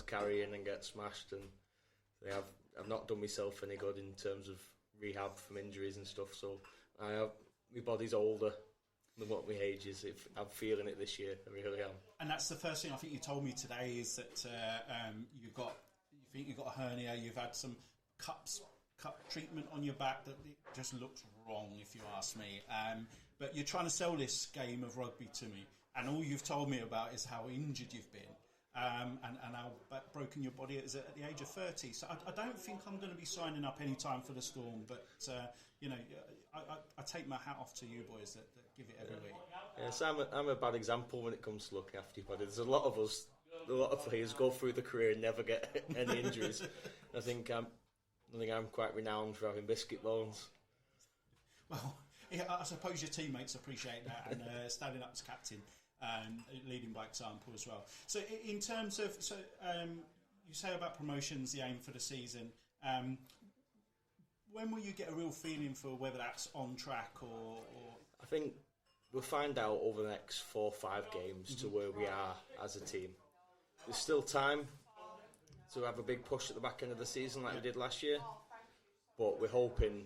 carrying and get smashed, and I've not done myself any good in terms of rehab from injuries and stuff. So my body's older than what my age is. I'm feeling it this year, I really am. And that's the first thing I think you told me today is that you think you've got a hernia. You've had some cut treatment on your back that it just looks wrong, if you ask me. But you're trying to sell this game of rugby to me, and all you've told me about is how injured you've been. And how broken your body is at the age of 30. So I don't think I'm going to be signing up any time for the Storm. But, I take my hat off to you boys that give it every week. Yes, I'm a bad example when it comes to looking after your body. There's a lot of players go through the career and never get any injuries. I think I'm quite renowned for having biscuit bones. Well, yeah, I suppose your teammates appreciate that and standing up as captain. Leading by example as well. So in terms of, you say about promotions, the aim for the season, when will you get a real feeling for whether that's on track or... I think we'll find out over the next 4 or 5 games to where we are as a team. There's still time to have a big push at the back end of the season like we did last year, but we're hoping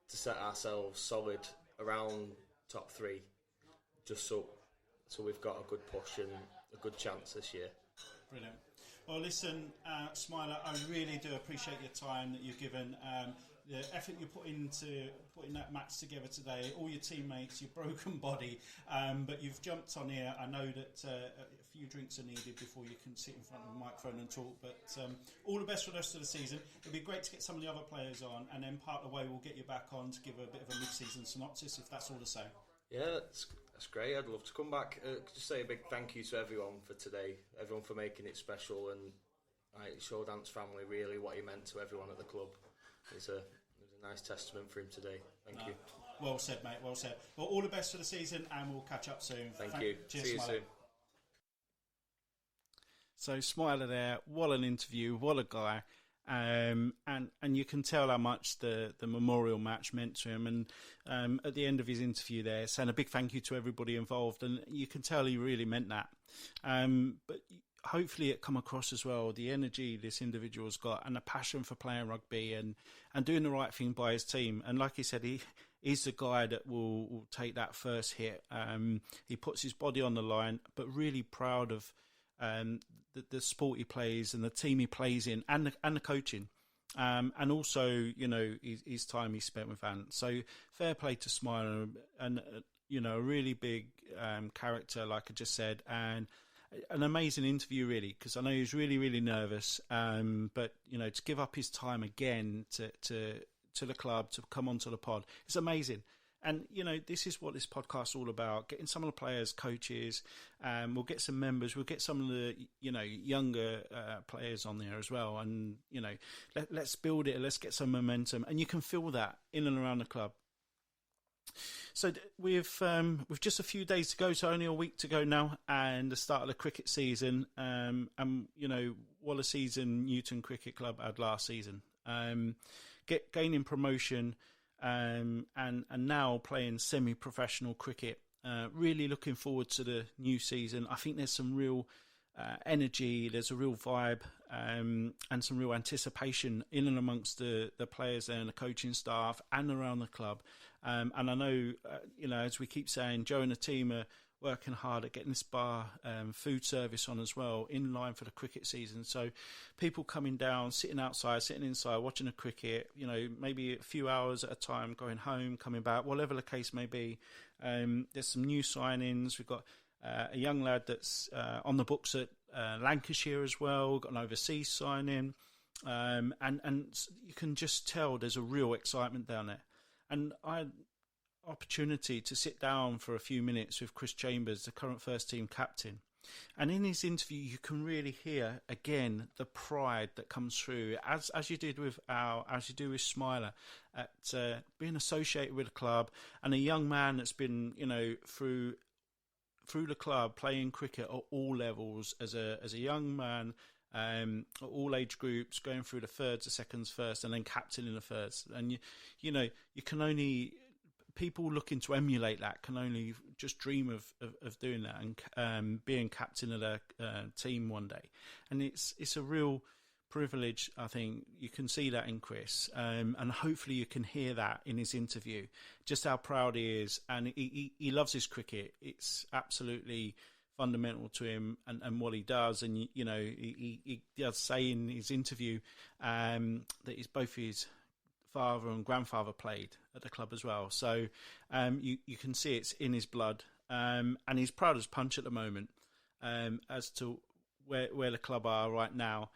to set ourselves solid around top 3, just so we've got a good push and a good chance this year. Brilliant. Well, listen, Smiler, I really do appreciate your time that you've given, the effort you put into putting that match together today, all your teammates, your broken body, but you've jumped on here. I know that a few drinks are needed before you can sit in front of a microphone and talk, but all the best for the rest of the season. It'd be great to get some of the other players on, and then part of the way we'll get you back on to give a bit of a mid-season synopsis, if that's all the same. Yeah, that's great. I'd love to come back. Just say a big thank you to everyone for today, everyone for making it special, and showed Ant's family really what he meant to everyone at the club. It was a nice testament for him today. Thank you. Well said, mate. Well said. Well, all the best for the season, and we'll catch up soon. Thank you. Cheers, see you Smiler. soon. So Smiler there, what an interview, what a guy. And you can tell how much the memorial match meant to him. And at the end of his interview there, saying a big thank you to everybody involved. And you can tell he really meant that. But hopefully it come across as well, the energy this individual's got and the passion for playing rugby and doing the right thing by his team. And like he said, he's the guy that will take that first hit. He puts his body on the line, but really proud of the sport he plays and the team he plays in and the coaching. And also, his time he spent with Ant. So fair play to Smiler and a really big character, like I just said, and an amazing interview, really, because I know he was really, really nervous. But to give up his time again to the club, to come onto the pod, it's amazing. And, this is what this podcast's all about, getting some of the players, coaches. We'll get some members. We'll get some of the, younger players on there as well. And, let's build it. Let's get some momentum. And you can feel that in and around the club. So with just a few days to go, so only a week to go now, and the start of the cricket season. And, what a season Newton Cricket Club had last season. Gaining promotion. And now playing semi-professional cricket. Really looking forward to the new season. I think there's some real energy, there's a real vibe, and some real anticipation in and amongst the players there and the coaching staff and around the club. And I know, as we keep saying, Joe and the team are working hard at getting this bar food service on as well, in line for the cricket season. So people coming down, sitting outside, sitting inside, watching the cricket, maybe a few hours at a time, going home, coming back, whatever the case may be. There's some new signings. We've got a young lad that's on the books at Lancashire as well, got an overseas signing. And you can just tell there's a real excitement down there. And I had opportunity to sit down for a few minutes with Chris Chambers, the current first team captain. And in his interview, you can really hear, again, the pride that comes through, as you did with Smiler, at being associated with the club, and a young man that's been, through the club, playing cricket at all levels as a young man, all age groups, going through the thirds, the seconds, first, and then captaining the first. And you can only people looking to emulate that can only just dream of doing that and being captain of their team one day. And it's a real privilege. I think you can see that in Chris, and hopefully you can hear that in his interview, just how proud he is. And he loves his cricket. It's absolutely fundamental to him and what he does. And, you know, he does say in his interview that both his father and grandfather played at the club as well. So you can see it's in his blood. And he's proud as punch at the moment as to where the club are right now,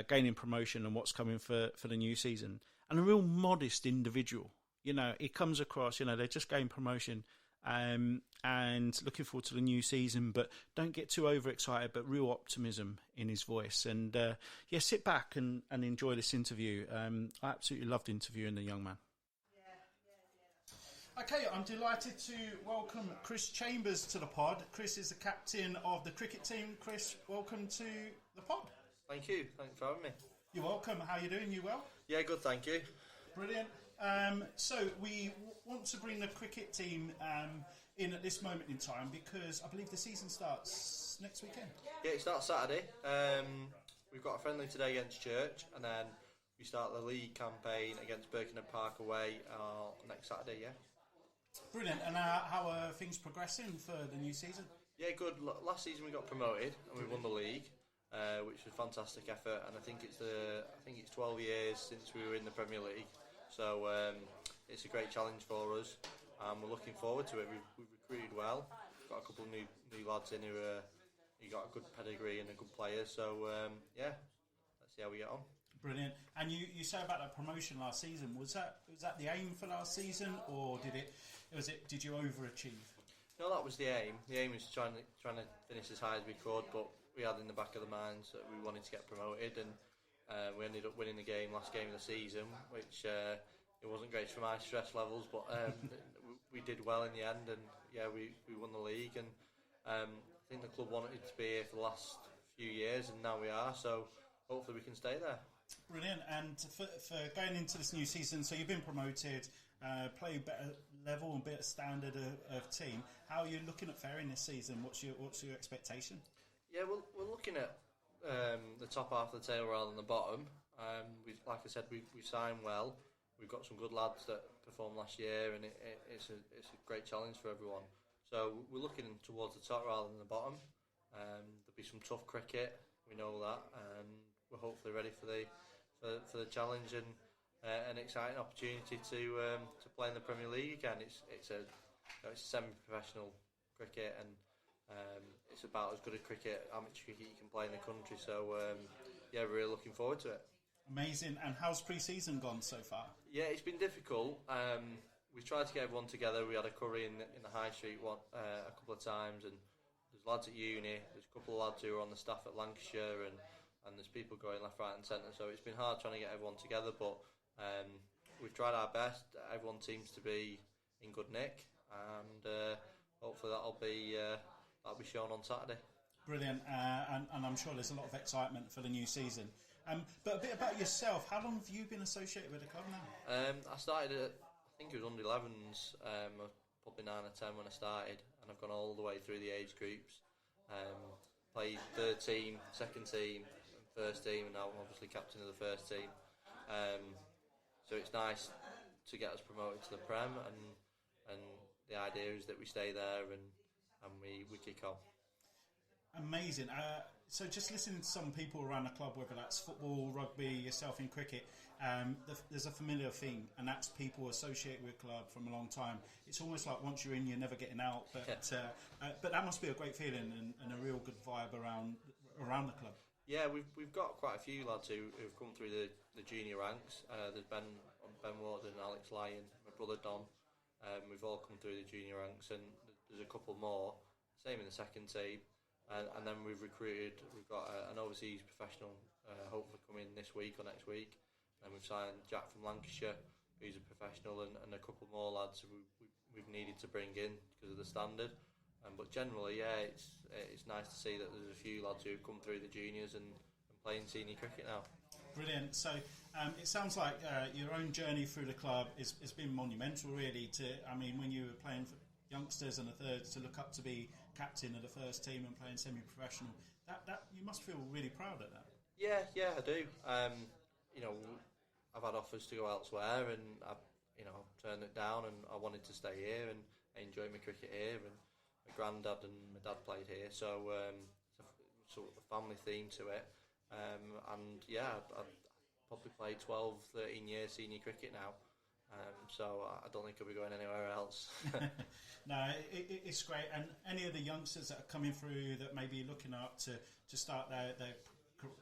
gaining promotion and what's coming for the new season. And a real modest individual. You know, he comes across, you know, they're just gained promotion and looking forward to the new season, but don't get too overexcited, but real optimism in his voice. And sit back and enjoy this interview. I absolutely loved interviewing the young man. Okay, I'm delighted to welcome Chris Chambers to the pod. Chris is the captain of the cricket team. Chris, welcome to the pod. Thank you. Thanks for having me. You're welcome. How are you doing? You well? Yeah, good, thank you. Brilliant. So we want to bring the cricket team in at this moment in time because I believe the season starts next weekend. Yeah, it starts Saturday. We've got a friendly today against Church, and then we start the league campaign against Birkenhead Park away next Saturday, yeah. Brilliant. And how are things progressing for the new season? Yeah, good. Last season we got promoted and we won the league, which was a fantastic effort. And I think it's 12 years since we were in the Premier League. So it's a great challenge for us, and we're looking forward to it. We've recruited well. We've got a couple of new lads in who got a good pedigree and a good player. So let's see how we get on. Brilliant. And you say about that promotion last season. Was that the aim for last season, or did you overachieve? No, that was the aim. The aim was trying to finish as high as we could, but we had in the back of the minds that we wanted to get promoted, and we ended up winning the last game of the season, which it wasn't great for my stress levels, but we did well in the end, and we won the league, and I think the club wanted to be here for the last few years, and now we are, so hopefully we can stay there. Brilliant. And for going into this new season, so you've been promoted, play better level and better standard of team. How are you looking at faring this season? What's your expectation? Yeah, we're looking at the top half of the table rather than the bottom. Like I said, we signed well. We've got some good lads that performed last year, and it's a great challenge for everyone. So we're looking towards the top rather than the bottom. There'll be some tough cricket. We know that. We're hopefully ready for the challenge and an exciting opportunity to play in the Premier League again. It's a semi-professional cricket, and it's about as good a amateur cricket you can play in the country. So we're really looking forward to it. Amazing. And how's pre-season gone so far? Yeah, it's been difficult. We tried to get everyone together. We had a curry in the high street a couple of times, and there's lads at uni. There's a couple of lads who are on the staff at Lancashire, and there's people going left, right and centre. So it's been hard trying to get everyone together, but we've tried our best. Everyone seems to be in good nick, and hopefully that'll be shown on Saturday. Brilliant. And I'm sure there's a lot of excitement for the new season. But a bit about yourself. How long have you been associated with the club now? I started at, I think it was under 11s, probably 9 or 10 when I started, and I've gone all the way through the age groups. Played third team, second team, first team, and now I'm obviously captain of the first team. So it's nice to get us promoted to the Prem, and the idea is that we stay there and we kick on. Amazing. So just listening to some people around the club, whether that's football, rugby, yourself in cricket, there's a familiar theme, and that's people associated with the club from a long time. It's almost like once you're in, you're never getting out. But that must be a great feeling and a real good vibe around the club. Yeah, we've got quite a few lads who've come through the junior ranks. There's Ben Warden, Alex Lyon, my brother Don. We've all come through the junior ranks, and there's a couple more. Same in the second team. And then we've got an overseas professional hopefully coming this week or next week, and we've signed Jack from Lancashire, who's a professional, and a couple more lads we've needed to bring in because of the standard. But generally, it's nice to see that there's a few lads who've come through the juniors and playing senior cricket now. Brilliant. So it sounds like your own journey through the club has been monumental, really. When you were playing for youngsters and the thirds, to look up to be captain of the first team and playing semi-professional, that you must feel really proud of that. Yeah, I do. I've had offers to go elsewhere, and I've turned it down, and I wanted to stay here, and I enjoy my cricket here, and my granddad and my dad played here, so it's sort of a family theme to it. I've probably played 12, 13 years senior cricket now, so I don't think I'll be going anywhere else. No, it's great. And any of the youngsters that are coming through that may be looking up to start their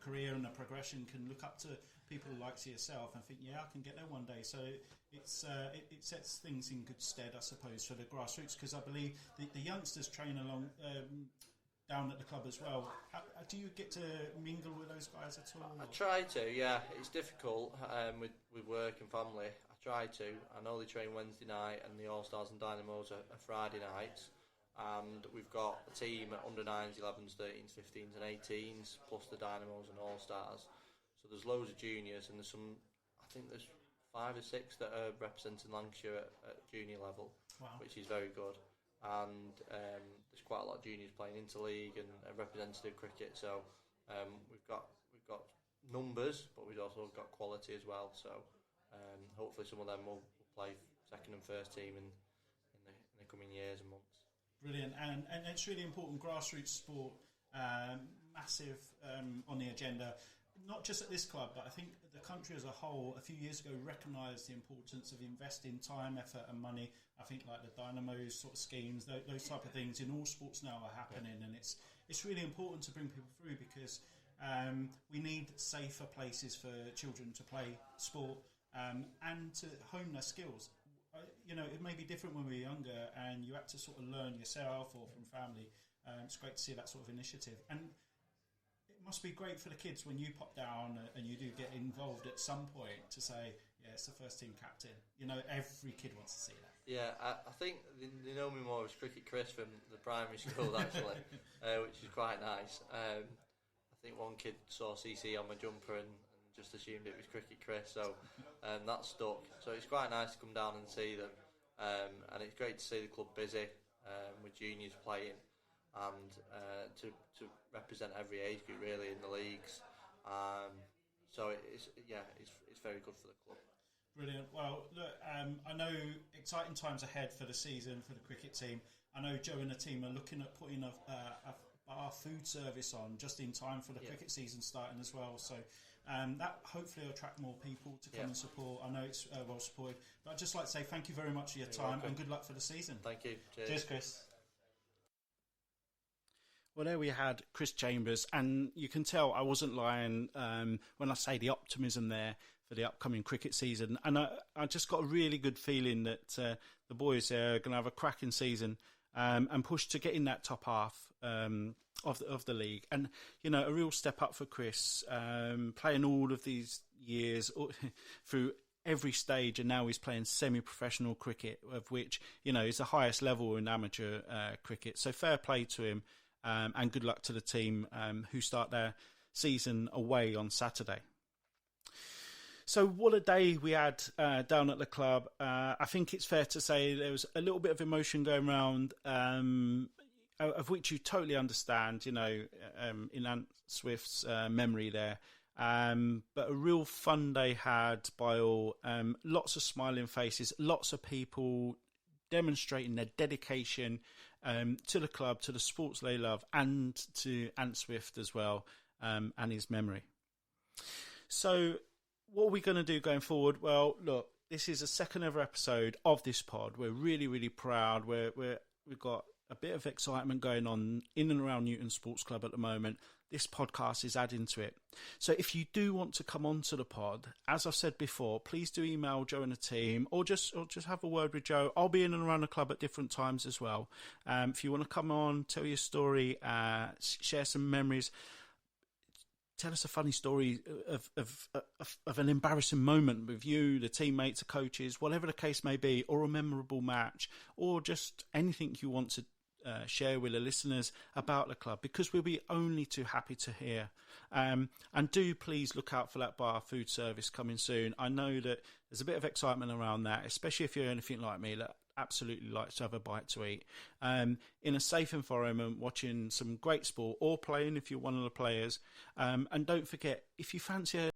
career and the progression can look up to people like yourself and think, I can get there one day. So it sets things in good stead, I suppose, for the grassroots, because I believe the youngsters train along down at the club as well. Do you get to mingle with those guys at all? I try to, yeah. It's difficult with work and family. I try to. I know they train Wednesday night, and the All-Stars and Dynamos are Friday nights. And we've got a team at under 9s, 11s, 13s, 15s and 18s, plus the Dynamos and All-Stars. So there's loads of juniors, and there's 5 or 6 that are representing Lancashire at junior level, wow, which is very good. And there's quite a lot of juniors playing interleague and representative cricket. So we've got numbers, but we've also got quality as well. So hopefully some of them will play second and first team in the coming years and months. Brilliant, and it's really important. Grassroots sport, massive on the agenda. Not just at this club, but I think the country as a whole, a few years ago, recognised the importance of investing time, effort and money. I think like the Dynamos sort of schemes, those type of things in all sports now are happening, and it's really important to bring people through, because we need safer places for children to play sport and to hone their skills. It may be different when we're younger and you have to sort of learn yourself or from family. It's great to see that sort of initiative. And it must be great for the kids when you pop down and you do get involved at some point to say, it's the first team captain. Every kid wants to see that. Yeah, I think they know me more as Cricket Chris from the primary school, actually, which is quite nice. I think one kid saw CC on my jumper and just assumed it was Cricket Chris, so that stuck. So it's quite nice to come down and see them, and it's great to see the club busy with juniors playing, and to represent every age group really in the leagues. So it's very good for the club. Brilliant. Well, look, I know exciting times ahead for the season for the cricket team. I know Joe and the team are looking at putting a bar food service on just in time for the cricket season starting as well. So that hopefully will attract more people to come and support. I know it's well supported. But I'd just like to say thank you very much for your time and good luck for the season. Thank you. Cheers, Chris. Well, there we had Chris Chambers, and you can tell I wasn't lying when I say the optimism there for the upcoming cricket season. And I just got a really good feeling that the boys are going to have a cracking season and push to get in that top half of the league. And, a real step up for Chris, playing all of these years through every stage, and now he's playing semi-professional cricket, of which, is the highest level in amateur cricket. So fair play to him. And good luck to the team who start their season away on Saturday. So what a day we had down at the club. I think it's fair to say there was a little bit of emotion going around, of which you totally understand, in Ant Swift's memory there. But a real fun day had by all. Lots of smiling faces, lots of people demonstrating their dedication to the club, to the sports they love, and to Ant Swift as well, and his memory. So what are we going to do going forward? Well, look, this is the second ever episode of this pod. We're really, really proud. We've got a bit of excitement going on in and around Newton Sports Club at the moment. This podcast is adding to it. So if you do want to come on to the pod, as I've said before, please do email Joe and the team, or just have a word with Joe. I'll be in and around the club at different times as well. If you want to come on, tell your story, share some memories, tell us a funny story of an embarrassing moment with you, the teammates, the coaches, whatever the case may be, or a memorable match, or just anything you want to share with the listeners about the club, because we'll be only too happy to hear And do please look out for that bar food service coming soon. I know that there's a bit of excitement around that, especially if you're anything like me that absolutely likes to have a bite to eat. In a safe environment, watching some great sport or playing if you're one of the players. And don't forget, if you fancy